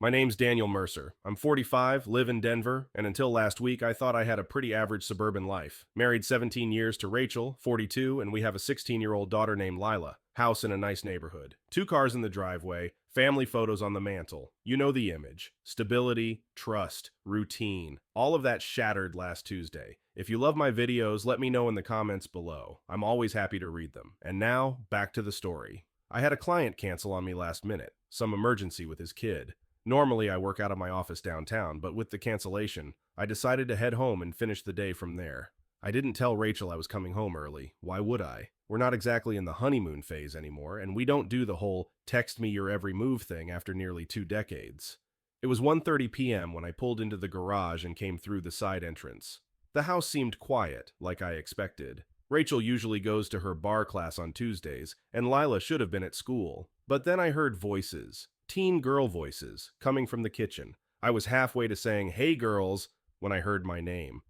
My name's Daniel Mercer. I'm 45, live in Denver, and until last week, I thought I had a pretty average suburban life. Married 17 years to Rachel, 42, and we have a 16-year-old daughter named Lila. House in a nice neighborhood. 2 cars in the driveway, family photos on the mantle. You know the image. Stability, trust, routine. All of that shattered last Tuesday. If you love my videos, let me know in the comments below. I'm always happy to read them. And now, back to the story. I had a client cancel on me last minute. Some emergency with his kid. Normally, I work out of my office downtown, but with the cancellation, I decided to head home and finish the day from there. I didn't tell Rachel I was coming home early. Why would I? We're not exactly in the honeymoon phase anymore, and we don't do the whole text me your every move thing after nearly 2 decades. It was 1:30 p.m. when I pulled into the garage and came through the side entrance. The house seemed quiet, like I expected. Rachel usually goes to her bar class on Tuesdays, and Lila should have been at school. But then I heard voices. Teen girl voices, coming from the kitchen. I was halfway to saying, "Hey girls," when I heard my name.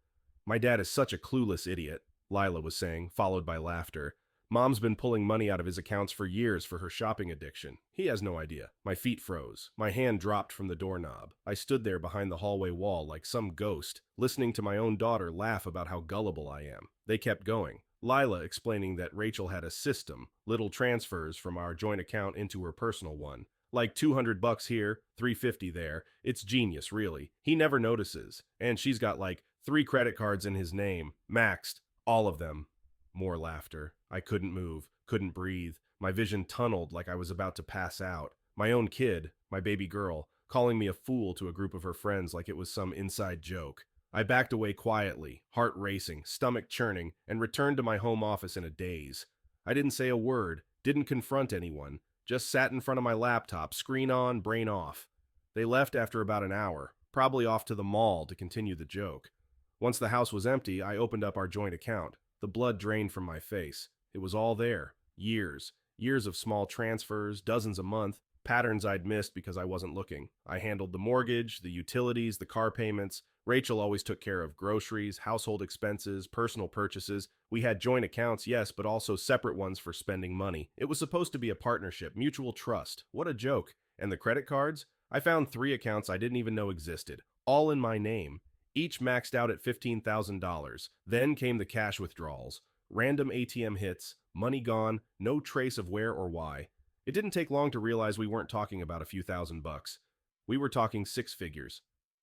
"My dad is such a clueless idiot," Lila was saying, followed by laughter. "Mom's been pulling money out of his accounts for years for her shopping addiction. He has no idea." My feet froze. My hand dropped from the doorknob. I stood there behind the hallway wall like some ghost, listening to my own daughter laugh about how gullible I am. They kept going. Lila explaining that Rachel had a system, little transfers from our joint account into her personal one. Like $200 here, $350 there. It's genius, really. He never notices. And she's got like 3 credit cards in his name, maxed, all of them. More laughter. I couldn't move, couldn't breathe. My vision tunneled like I was about to pass out. My own kid, my baby girl, calling me a fool to a group of her friends like it was some inside joke. I backed away quietly, heart racing, stomach churning, and returned to my home office in a daze. I didn't say a word, didn't confront anyone. Just sat in front of my laptop, screen on, brain off. They left after about an hour, probably off to the mall to continue the joke. Once the house was empty, I opened up our joint account. The blood drained from my face. It was all there. Years. Years of small transfers, dozens a month, patterns I'd missed because I wasn't looking. I handled the mortgage, the utilities, the car payments. Rachel always took care of groceries, household expenses, personal purchases. We had joint accounts, yes, but also separate ones for spending money. It was supposed to be a partnership, mutual trust. What a joke. And the credit cards? I found 3 accounts I didn't even know existed, all in my name. Each maxed out at $15,000. Then came the cash withdrawals. Random ATM hits, money gone, no trace of where or why. It didn't take long to realize we weren't talking about a few $1,000s. We were talking 6 figures.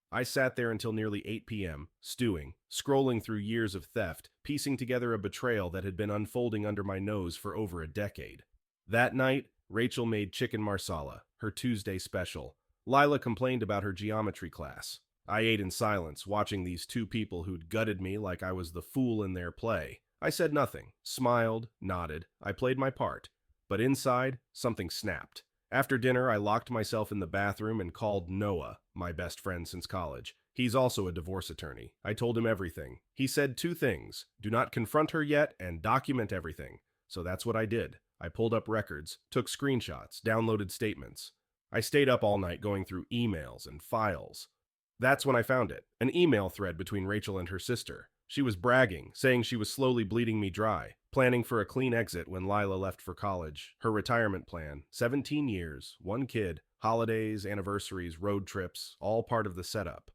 I sat there until nearly 8 p.m., stewing, scrolling through years of theft, piecing together a betrayal that had been unfolding under my nose for over a decade. That night, Rachel made chicken marsala, her Tuesday special. Lila complained about her geometry class. I ate in silence, watching these two people who'd gutted me like I was the fool in their play. I said nothing, smiled, nodded. I played my part. But inside, something snapped. After dinner, I locked myself in the bathroom and called Noah, my best friend since college. He's also a divorce attorney. I told him everything. He said 2 things: do not confront her yet and document everything. So that's what I did. I pulled up records, took screenshots, downloaded statements. I stayed up all night going through emails and files. That's when I found it, an email thread between Rachel and her sister. She was bragging, saying she was slowly bleeding me dry, planning for a clean exit when Lila left for college. Her retirement plan, 17 years, 1 kid, holidays, anniversaries, road trips, all part of the setup.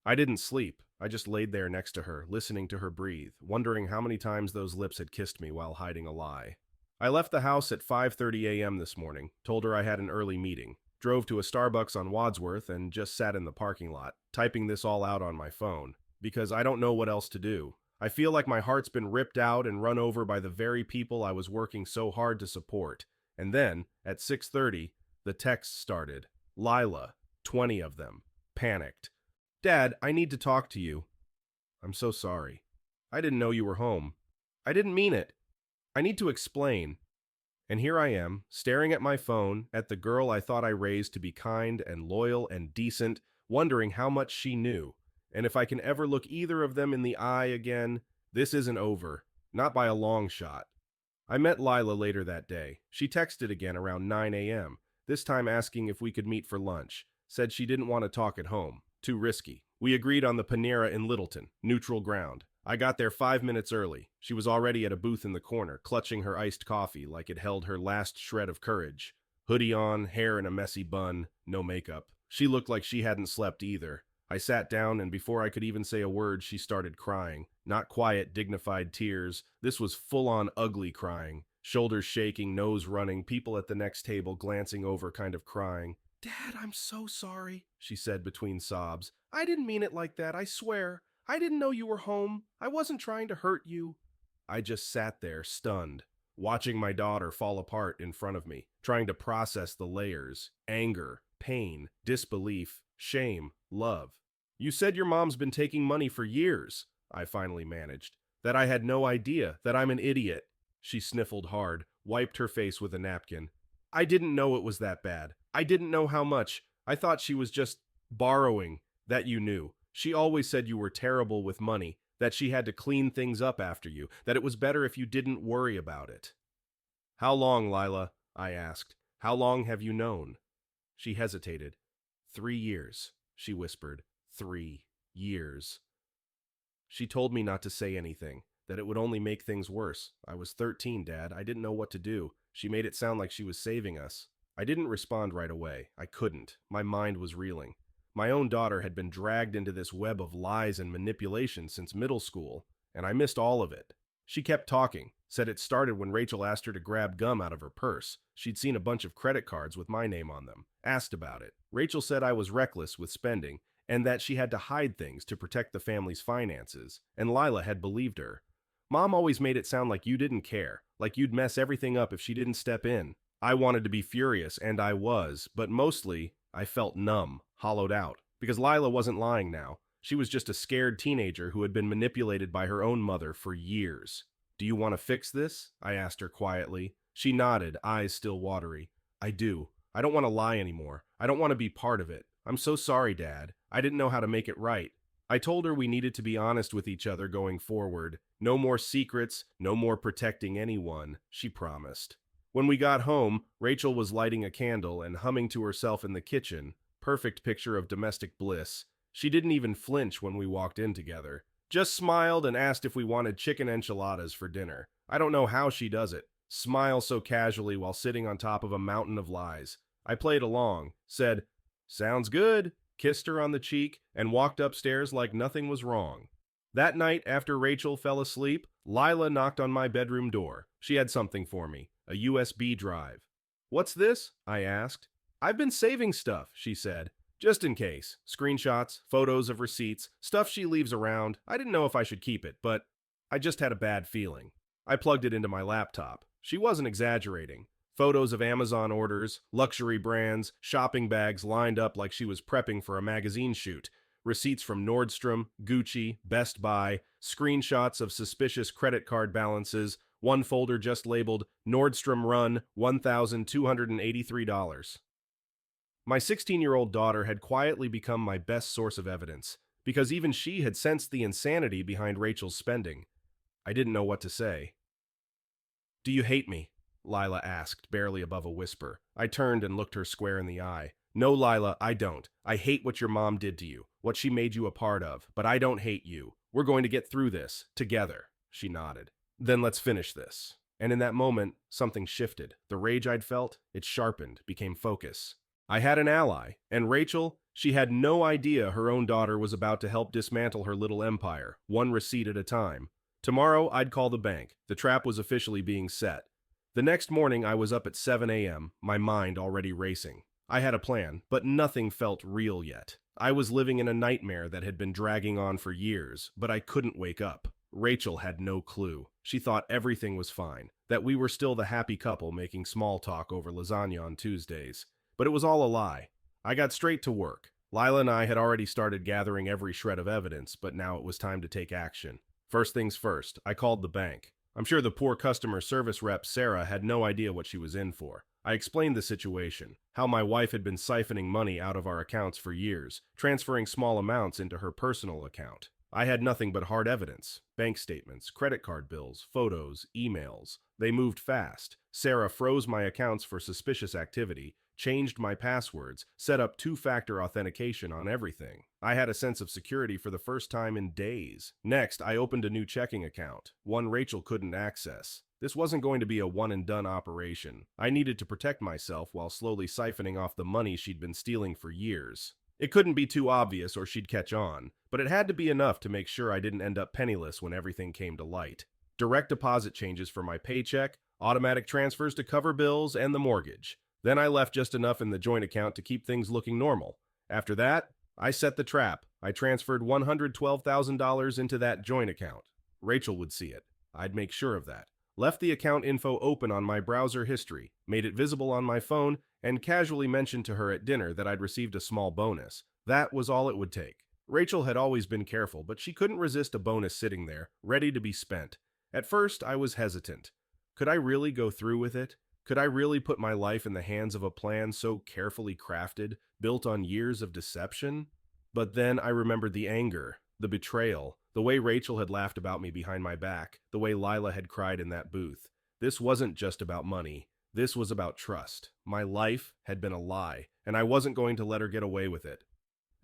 I didn't sleep. I just laid there next to her, listening to her breathe, wondering how many times those lips had kissed me while hiding a lie. I left the house at 5:30 a.m. this morning, told her I had an early meeting, drove to a Starbucks on Wadsworth and just sat in the parking lot, typing this all out on my phone, because I don't know what else to do. I feel like my heart's been ripped out and run over by the very people I was working so hard to support. And then, at 6:30, the texts started. Lila, 20 of them. Panicked. "Dad, I need to talk to you." "I'm so sorry. I didn't know you were home. I didn't mean it. I need to explain." And here I am, staring at my phone, at the girl I thought I raised to be kind and loyal and decent, wondering how much she knew. And if I can ever look either of them in the eye again, this isn't over. Not by a long shot. I met Lila later that day. She texted again around 9 a.m., this time asking if we could meet for lunch. Said she didn't want to talk at home. Too risky. We agreed on the Panera in Littleton, neutral ground. I got there 5 minutes early. She was already at a booth in the corner, clutching her iced coffee like it held her last shred of courage. Hoodie on, hair in a messy bun, no makeup. She looked like she hadn't slept either. I sat down, and before I could even say a word, she started crying. Not quiet, dignified tears. This was full-on ugly crying. Shoulders shaking, nose running, people at the next table glancing over, kind of crying. "Dad, I'm so sorry," she said between sobs. "I didn't mean it like that, I swear. I didn't know you were home. I wasn't trying to hurt you." I just sat there, stunned, watching my daughter fall apart in front of me, trying to process the layers: anger, pain, disbelief, shame, love. "You said your mom's been taking money for years," I finally managed. "That I had no idea, that I'm an idiot." She sniffled hard, wiped her face with a napkin. "I didn't know it was that bad. I didn't know how much. I thought she was just borrowing. That you knew. She always said you were terrible with money, that she had to clean things up after you, that it was better if you didn't worry about it." "How long, Lila?" I asked. "How long have you known?" She hesitated. 3 years, she whispered. 3 years. She told me not to say anything, that it would only make things worse. I was 13, Dad. I didn't know what to do. She made it sound like she was saving us. I didn't respond right away. I couldn't. My mind was reeling. My own daughter had been dragged into this web of lies and manipulation since middle school, and I missed all of it. She kept talking, said it started when Rachel asked her to grab gum out of her purse. She'd seen a bunch of credit cards with my name on them, asked about it. Rachel said I was reckless with spending, and that she had to hide things to protect the family's finances, and Lila had believed her. "Mom always made it sound like you didn't care, like you'd mess everything up if she didn't step in." I wanted to be furious, and I was, but mostly I felt numb, hollowed out, because Lila wasn't lying now. She was just a scared teenager who had been manipulated by her own mother for years. "Do you want to fix this?" I asked her quietly. She nodded, eyes still watery. "I do. I don't want to lie anymore. I don't want to be part of it. I'm so sorry, Dad. I didn't know how to make it right." I told her we needed to be honest with each other going forward. No more secrets, no more protecting anyone, she promised. When we got home, Rachel was lighting a candle and humming to herself in the kitchen. Perfect picture of domestic bliss. She didn't even flinch when we walked in together. Just smiled and asked if we wanted chicken enchiladas for dinner. I don't know how she does it. Smile so casually while sitting on top of a mountain of lies. I played along, said, "Sounds good," kissed her on the cheek, and walked upstairs like nothing was wrong. That night, after Rachel fell asleep, Lila knocked on my bedroom door. She had something for me, a USB drive. "What's this?" I asked. "I've been saving stuff," she said. "Just in case. Screenshots, photos of receipts, stuff she leaves around. I didn't know if I should keep it, but I just had a bad feeling." I plugged it into my laptop. She wasn't exaggerating. Photos of Amazon orders, luxury brands, shopping bags lined up like she was prepping for a magazine shoot. Receipts from Nordstrom, Gucci, Best Buy, screenshots of suspicious credit card balances, one folder just labeled Nordstrom Run, $1,283. My 16-year-old daughter had quietly become my best source of evidence, because even she had sensed the insanity behind Rachel's spending. I didn't know what to say. "Do you hate me?" Lila asked, barely above a whisper. I turned and looked her square in the eye. "No, Lila, I don't. I hate what your mom did to you, what she made you a part of, but I don't hate you. We're going to get through this, together." She nodded. "Then let's finish this." And in that moment, something shifted. The rage I'd felt, it sharpened, became focus. I had an ally, and Rachel, she had no idea her own daughter was about to help dismantle her little empire, one receipt at a time. Tomorrow, I'd call the bank. The trap was officially being set. The next morning, I was up at 7 a.m., my mind already racing. I had a plan, but nothing felt real yet. I was living in a nightmare that had been dragging on for years, but I couldn't wake up. Rachel had no clue. She thought everything was fine, that we were still the happy couple making small talk over lasagna on Tuesdays. But it was all a lie. I got straight to work. Lila and I had already started gathering every shred of evidence, but now it was time to take action. First things first, I called the bank. I'm sure the poor customer service rep, Sarah, had no idea what she was in for. I explained the situation, how my wife had been siphoning money out of our accounts for years, transferring small amounts into her personal account. I had nothing but hard evidence: bank statements, credit card bills, photos, emails. They moved fast. Sarah froze my accounts for suspicious activity, changed my passwords, set up two-factor authentication on everything. I had a sense of security for the first time in days. Next, I opened a new checking account, one Rachel couldn't access. This wasn't going to be a one-and-done operation. I needed to protect myself while slowly siphoning off the money she'd been stealing for years. It couldn't be too obvious or she'd catch on, but it had to be enough to make sure I didn't end up penniless when everything came to light. Direct deposit changes for my paycheck, automatic transfers to cover bills, and the mortgage. Then I left just enough in the joint account to keep things looking normal. After that, I set the trap. I transferred $112,000 into that joint account. Rachel would see it. I'd make sure of that. Left the account info open on my browser history, made it visible on my phone, and casually mentioned to her at dinner that I'd received a small bonus. That was all it would take. Rachel had always been careful, but she couldn't resist a bonus sitting there, ready to be spent. At first, I was hesitant. Could I really go through with it? Could I really put my life in the hands of a plan so carefully crafted, built on years of deception? But then I remembered the anger, the betrayal, the way Rachel had laughed about me behind my back, the way Lila had cried in that booth. This wasn't just about money. This was about trust. My life had been a lie, and I wasn't going to let her get away with it.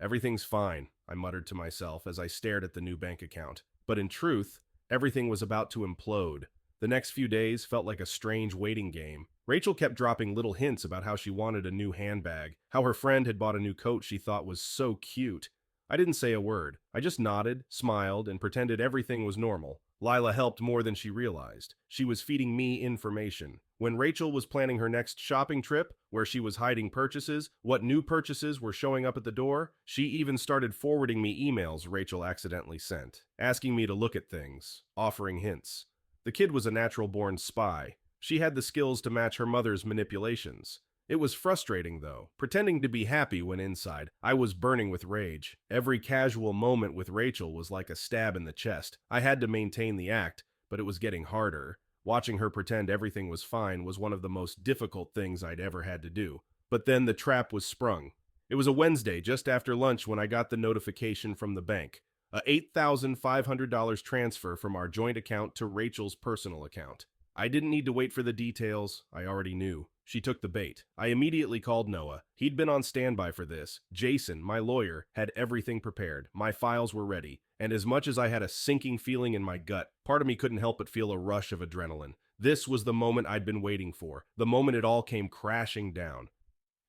Everything's fine, I muttered to myself as I stared at the new bank account. But in truth, everything was about to implode. The next few days felt like a strange waiting game. Rachel kept dropping little hints about how she wanted a new handbag, how her friend had bought a new coat she thought was so cute. I didn't say a word. I just nodded, smiled, and pretended everything was normal. Lila helped more than she realized. She was feeding me information. When Rachel was planning her next shopping trip, where she was hiding purchases, what new purchases were showing up at the door, she even started forwarding me emails Rachel accidentally sent, asking me to look at things, offering hints. The kid was a natural-born spy. She had the skills to match her mother's manipulations. It was frustrating, though, pretending to be happy when inside. I was burning with rage. Every casual moment with Rachel was like a stab in the chest. I had to maintain the act, but it was getting harder. Watching her pretend everything was fine was one of the most difficult things I'd ever had to do. But then the trap was sprung. It was a Wednesday, just after lunch, when I got the notification from the bank. A $8,500 transfer from our joint account to Rachel's personal account. I didn't need to wait for the details. I already knew. She took the bait. I immediately called Noah. He'd been on standby for this. Jason, my lawyer, had everything prepared. My files were ready. And as much as I had a sinking feeling in my gut, part of me couldn't help but feel a rush of adrenaline. This was the moment I'd been waiting for. The moment it all came crashing down.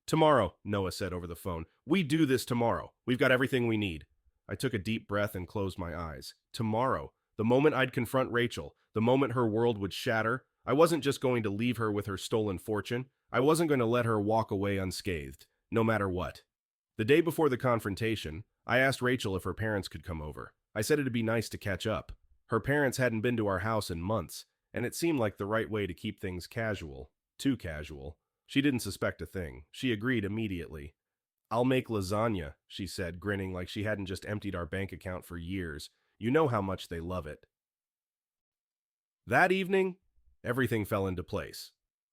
Tomorrow, Noah said over the phone. We do this tomorrow. We've got everything we need. I took a deep breath and closed my eyes. Tomorrow. The moment I'd confront Rachel. The moment her world would shatter. I wasn't just going to leave her with her stolen fortune. I wasn't going to let her walk away unscathed, no matter what. The day before the confrontation, I asked Rachel if her parents could come over. I said it'd be nice to catch up. Her parents hadn't been to our house in months, and it seemed like the right way to keep things casual. Too casual. She didn't suspect a thing. She agreed immediately. I'll make lasagna, she said, grinning like she hadn't just emptied our bank account for years. You know how much they love it. That evening, everything fell into place.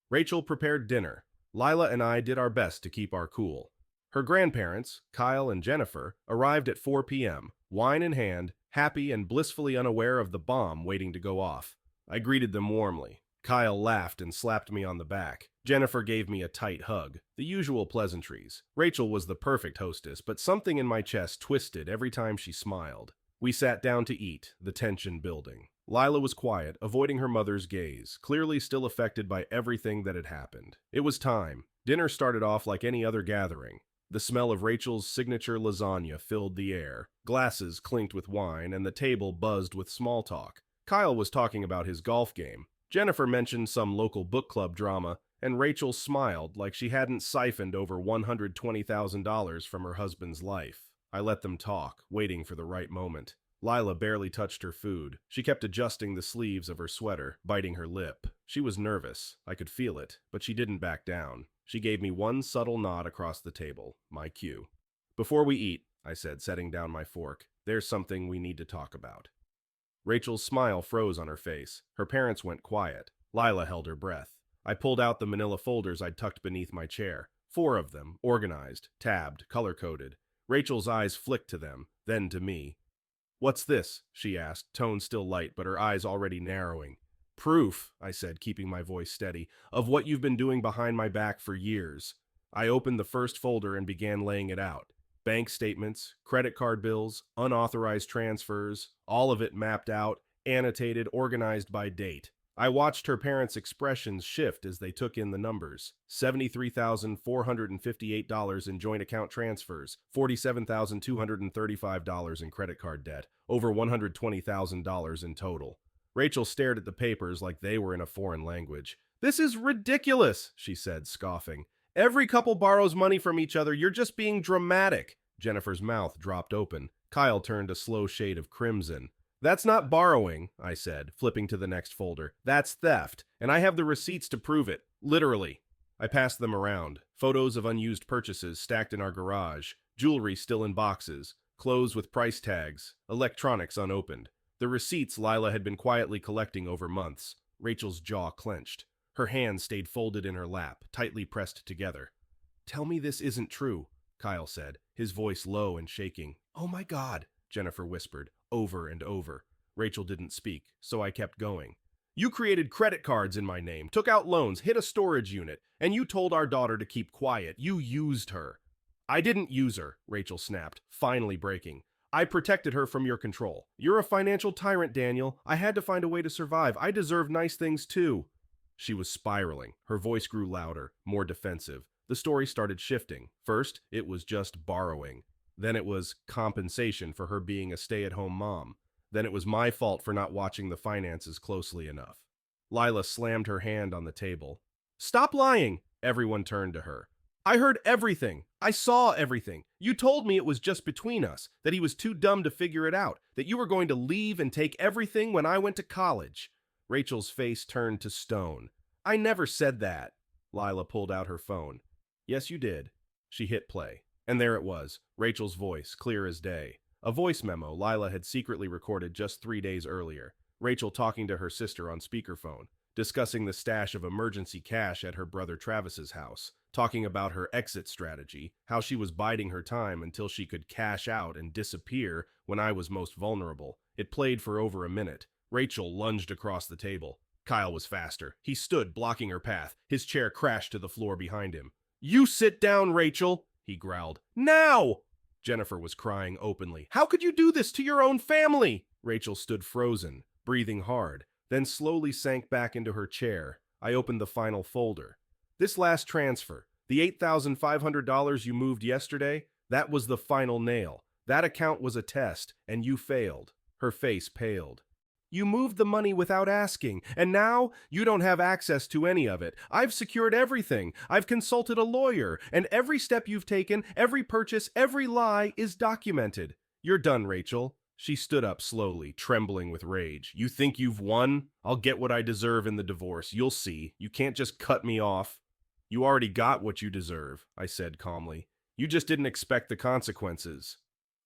Rachel prepared dinner. Lila and I did our best to keep our cool. Her grandparents, Kyle and Jennifer, arrived at 4 p.m., wine in hand, happy and blissfully unaware of the bomb waiting to go off. I greeted them warmly. Kyle laughed and slapped me on the back. Jennifer gave me a tight hug. The usual pleasantries. Rachel was the perfect hostess, but something in my chest twisted every time she smiled. We sat down to eat, the tension building. Lila was quiet, avoiding her mother's gaze, clearly still affected by everything that had happened. It was time. Dinner started off like any other gathering. The smell of Rachel's signature lasagna filled the air. Glasses clinked with wine, and the table buzzed with small talk. Kyle was talking about his golf game. Jennifer mentioned some local book club drama, and Rachel smiled like she hadn't siphoned over $120,000 from her husband's life. I let them talk, waiting for the right moment. Lila barely touched her food. She kept adjusting the sleeves of her sweater, biting her lip. She was nervous. I could feel it, but she didn't back down. She gave me one subtle nod across the table, my cue. Before we eat, I said, setting down my fork, there's something we need to talk about. Rachel's smile froze on her face. Her parents went quiet. Lila held her breath. I pulled out the manila folders I'd tucked beneath my chair. 4 of them, organized, tabbed, color-coded. Rachel's eyes flicked to them, then to me. What's this? She asked, tone still light, but her eyes already narrowing. Proof, I said, keeping my voice steady, of what you've been doing behind my back for years. I opened the first folder and began laying it out. Bank statements, credit card bills, unauthorized transfers, all of it mapped out, annotated, organized by date. I watched her parents' expressions shift as they took in the numbers. $73,458 in joint account transfers, $47,235 in credit card debt, over $120,000 in total. Rachel stared at the papers like they were in a foreign language. "This is ridiculous," she said, scoffing. "Every couple borrows money from each other. You're just being dramatic." Jennifer's mouth dropped open. Kyle turned a slow shade of crimson. "That's not borrowing," I said, flipping to the next folder. "That's theft, and I have the receipts to prove it. Literally." I passed them around. Photos of unused purchases stacked in our garage, jewelry still in boxes, clothes with price tags, electronics unopened. The receipts Lila had been quietly collecting over months. Rachel's jaw clenched. Her hands stayed folded in her lap, tightly pressed together. "Tell me this isn't true," Kyle said, his voice low and shaking. "Oh my God," Jennifer whispered, over and over. Rachel didn't speak, so I kept going. "You created credit cards in my name, took out loans, hit a storage unit, and you told our daughter to keep quiet. You used her." "I didn't use her," Rachel snapped, finally breaking. "I protected her from your control. You're a financial tyrant, Daniel. I had to find a way to survive. I deserve nice things too." She was spiraling. Her voice grew louder, more defensive. The story started shifting. First, it was just borrowing. Then it was compensation for her being a stay-at-home mom. Then it was my fault for not watching the finances closely enough. Lila slammed her hand on the table. "Stop lying!" Everyone turned to her. "I heard everything. I saw everything. You told me it was just between us, that he was too dumb to figure it out, that you were going to leave and take everything when I went to college." Rachel's face turned to stone. "I never said that." Lila pulled out her phone. "Yes, you did." She hit play. And there it was, Rachel's voice, clear as day. A voice memo Lila had secretly recorded just 3 days earlier. Rachel talking to her sister on speakerphone, discussing the stash of emergency cash at her brother Travis's house, talking about her exit strategy, how she was biding her time until she could cash out and disappear when I was most vulnerable. It played for over a minute. Rachel lunged across the table. Kyle was faster. He stood, blocking her path. His chair crashed to the floor behind him. "You sit down, Rachel," he growled. "Now!" Jennifer was crying openly. "How could you do this to your own family?" Rachel stood frozen, breathing hard, then slowly sank back into her chair. I opened the final folder. "This last transfer, the $8,500 you moved yesterday, that was the final nail. That account was a test, and you failed." Her face paled. "You moved the money without asking, and now you don't have access to any of it. I've secured everything. I've consulted a lawyer, and every step you've taken, every purchase, every lie is documented. You're done, Rachel." She stood up slowly, trembling with rage. "You think you've won? I'll get what I deserve in the divorce. You'll see. You can't just cut me off." "You already got what you deserve," I said calmly. "You just didn't expect the consequences."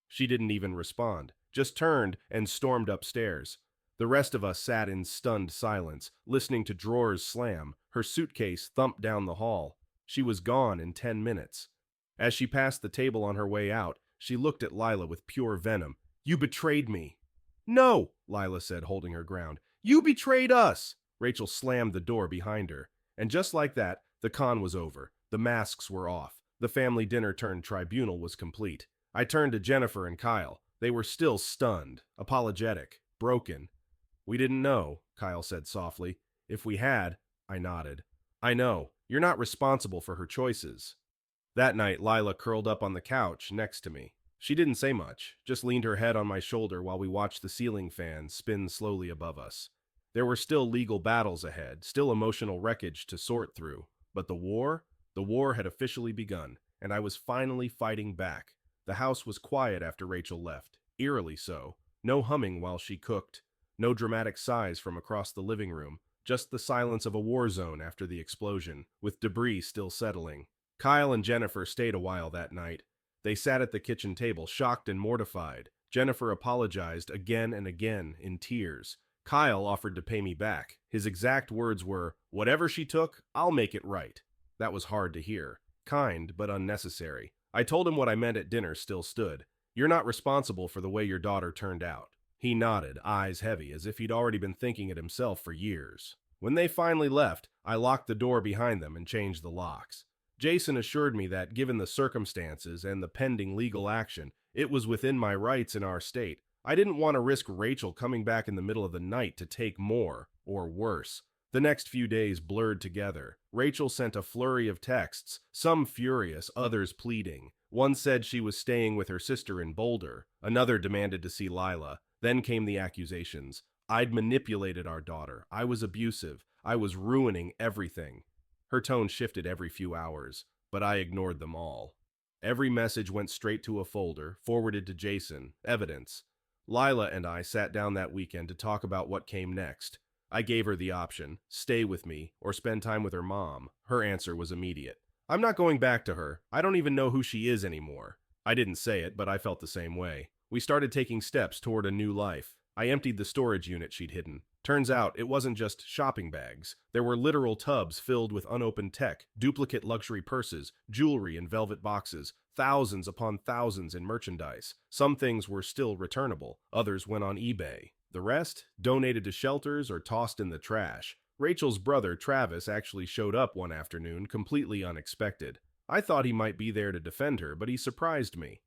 She didn't even respond, just turned and stormed upstairs. The rest of us sat in stunned silence, listening to drawers slam, her suitcase thump down the hall. She was gone in 10 minutes. As she passed the table on her way out, she looked at Lila with pure venom. "You betrayed me." "No," Lila said, holding her ground. "You betrayed us." Rachel slammed the door behind her. And just like that, the con was over. The masks were off. The family dinner turned tribunal was complete. I turned to Jennifer and Kyle. They were still stunned, apologetic, broken. "We didn't know," Kyle said softly. "If we had," I nodded. "I know. You're not responsible for her choices." That night, Lila curled up on the couch next to me. She didn't say much, just leaned her head on my shoulder while we watched the ceiling fan spin slowly above us. There were still legal battles ahead, still emotional wreckage to sort through. But the war had officially begun, and I was finally fighting back. The house was quiet after Rachel left, eerily so. No humming while she cooked. No dramatic sighs from across the living room, just the silence of a war zone after the explosion, with debris still settling. Kyle and Jennifer stayed a while that night. They sat at the kitchen table, shocked and mortified. Jennifer apologized again and again, in tears. Kyle offered to pay me back. His exact words were, "Whatever she took, I'll make it right." That was hard to hear. Kind, but unnecessary. I told him what I meant at dinner still stood. "You're not responsible for the way your daughter turned out." He nodded, eyes heavy, as if he'd already been thinking it himself for years. When they finally left, I locked the door behind them and changed the locks. Jason assured me that, given the circumstances and the pending legal action, it was within my rights in our state. I didn't want to risk Rachel coming back in the middle of the night to take more, or worse. The next few days blurred together. Rachel sent a flurry of texts, some furious, others pleading. One said she was staying with her sister in Boulder. Another demanded to see Lila. Then came the accusations. I'd manipulated our daughter. I was abusive. I was ruining everything. Her tone shifted every few hours, but I ignored them all. Every message went straight to a folder, forwarded to Jason, evidence. Lila and I sat down that weekend to talk about what came next. I gave her the option, stay with me, or spend time with her mom. Her answer was immediate. I'm not going back to her. I don't even know who she is anymore. I didn't say it, but I felt the same way. We started taking steps toward a new life. I emptied the storage unit she'd hidden. Turns out it wasn't just shopping bags. There were literal tubs filled with unopened tech, duplicate luxury purses, jewelry in velvet boxes, thousands upon thousands in merchandise. Some things were still returnable. Others went on eBay. The rest, donated to shelters or tossed in the trash. Rachel's brother, Travis, actually showed up one afternoon, completely unexpected. I thought he might be there to defend her, but he surprised me.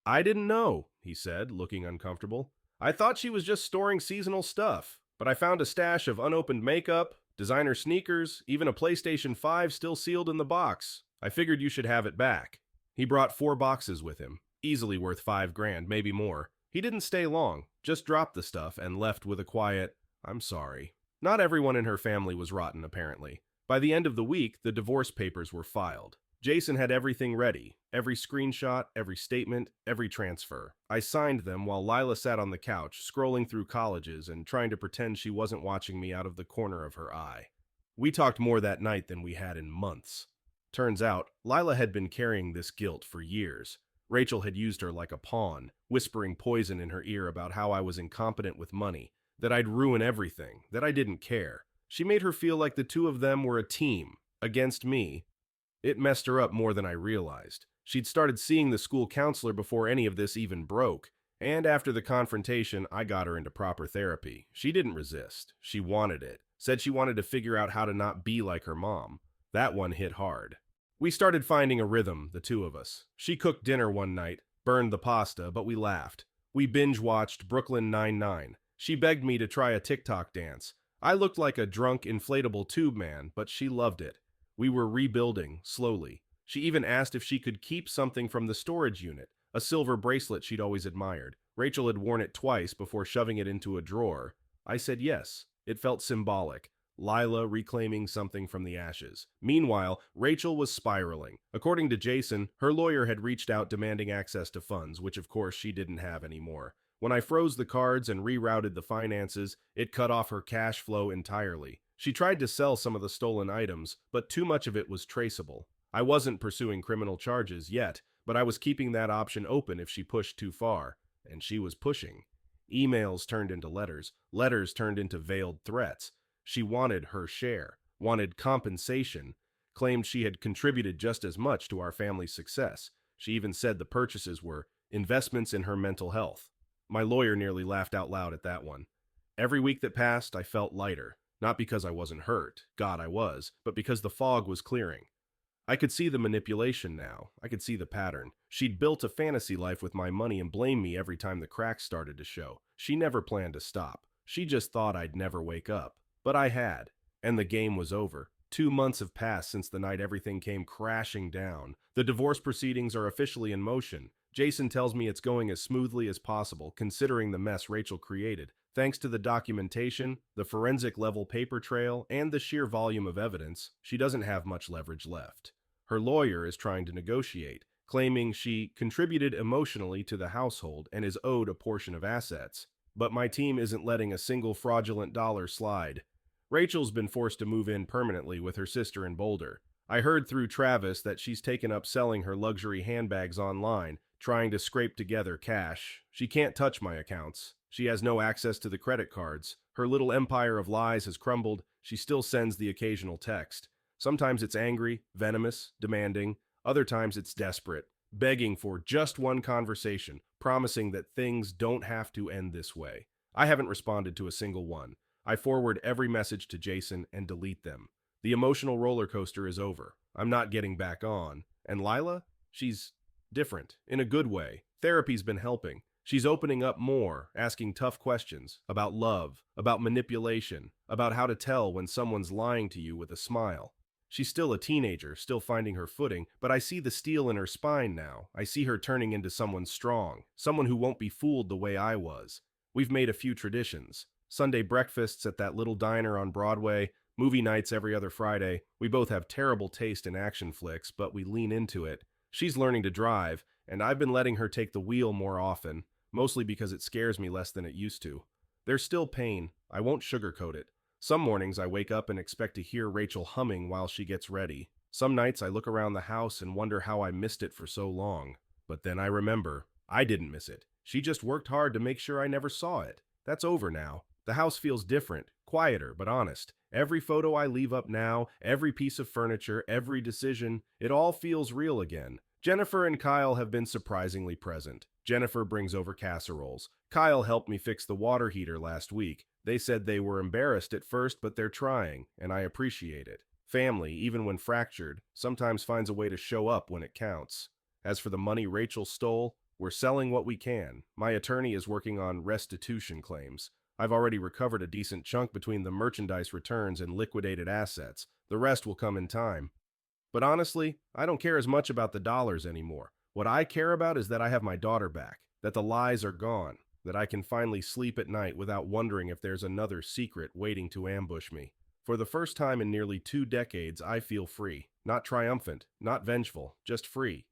I didn't know, he said, looking uncomfortable. I thought she was just storing seasonal stuff, but I found a stash of unopened makeup, designer sneakers, even a PlayStation 5 still sealed in the box. I figured you should have it back. He brought 4 boxes with him, easily worth $5,000, maybe more. He didn't stay long, just dropped the stuff and left with a quiet, I'm sorry. Not everyone in her family was rotten, apparently. By the end of the week, the divorce papers were filed. Jason had everything ready, every screenshot, every statement, every transfer. I signed them while Lila sat on the couch, scrolling through colleges and trying to pretend she wasn't watching me out of the corner of her eye. We talked more that night than we had in months. Turns out, Lila had been carrying this guilt for years. Rachel had used her like a pawn, whispering poison in her ear about how I was incompetent with money, that I'd ruin everything, that I didn't care. She made her feel like the two of them were a team, against me. It messed her up more than I realized. She'd started seeing the school counselor before any of this even broke, and after the confrontation, I got her into proper therapy. She didn't resist. She wanted it. Said she wanted to figure out how to not be like her mom. That one hit hard. We started finding a rhythm, the two of us. She cooked dinner one night, burned the pasta, but we laughed. We binge-watched Brooklyn Nine-Nine. She begged me to try a TikTok dance. I looked like a drunk inflatable tube man, but she loved it. We were rebuilding, slowly. She even asked if she could keep something from the storage unit, a silver bracelet she'd always admired. Rachel had worn it twice before shoving it into a drawer. I said yes. It felt symbolic. Lila reclaiming something from the ashes. Meanwhile, Rachel was spiraling. According to Jason, her lawyer had reached out demanding access to funds, which of course she didn't have anymore. When I froze the cards and rerouted the finances, it cut off her cash flow entirely. She tried to sell some of the stolen items, but too much of it was traceable. I wasn't pursuing criminal charges yet, but I was keeping that option open if she pushed too far. And she was pushing. Emails turned into letters. Letters turned into veiled threats. She wanted her share, wanted compensation, claimed she had contributed just as much to our family's success. She even said the purchases were investments in her mental health. My lawyer nearly laughed out loud at that one. Every week that passed, I felt lighter. Not because I wasn't hurt, God, I was, but because the fog was clearing. I could see the manipulation now. I could see the pattern. She'd built a fantasy life with my money and blamed me every time the cracks started to show. She never planned to stop. She just thought I'd never wake up. But I had, and the game was over. 2 months have passed since the night everything came crashing down. The divorce proceedings are officially in motion. Jason tells me it's going as smoothly as possible, considering the mess Rachel created. Thanks to the documentation, the forensic-level paper trail, and the sheer volume of evidence, she doesn't have much leverage left. Her lawyer is trying to negotiate, claiming she contributed emotionally to the household and is owed a portion of assets. But my team isn't letting a single fraudulent dollar slide. Rachel's been forced to move in permanently with her sister in Boulder. I heard through Travis that she's taken up selling her luxury handbags online, trying to scrape together cash. She can't touch my accounts. She has no access to the credit cards. Her little empire of lies has crumbled. She still sends the occasional text. Sometimes it's angry, venomous, demanding. Other times it's desperate, begging for just one conversation, promising that things don't have to end this way. I haven't responded to a single one. I forward every message to Jason and delete them. The emotional roller coaster is over. I'm not getting back on. And Lila? She's different, in a good way. Therapy's been helping. She's opening up more, asking tough questions about love, about manipulation, about how to tell when someone's lying to you with a smile. She's still a teenager, still finding her footing, but I see the steel in her spine now. I see her turning into someone strong, someone who won't be fooled the way I was. We've made a few traditions. Sunday breakfasts at that little diner on Broadway, movie nights every other Friday. We both have terrible taste in action flicks, but we lean into it. She's learning to drive, and I've been letting her take the wheel more often, mostly because it scares me less than it used to. There's still pain. I won't sugarcoat it. Some mornings I wake up and expect to hear Rachel humming while she gets ready. Some nights I look around the house and wonder how I missed it for so long. But then I remember, I didn't miss it. She just worked hard to make sure I never saw it. That's over now. The house feels different, quieter, but honest. Every photo I leave up now, every piece of furniture, every decision, it all feels real again. Jennifer and Kyle have been surprisingly present. Jennifer brings over casseroles. Kyle helped me fix the water heater last week. They said they were embarrassed at first, but they're trying, and I appreciate it. Family, even when fractured, sometimes finds a way to show up when it counts. As for the money Rachel stole, we're selling what we can. My attorney is working on restitution claims. I've already recovered a decent chunk between the merchandise returns and liquidated assets. The rest will come in time. But honestly, I don't care as much about the dollars anymore. What I care about is that I have my daughter back, that the lies are gone, that I can finally sleep at night without wondering if there's another secret waiting to ambush me. For the first time in nearly 2 decades, I feel free. Not triumphant, not vengeful, just free.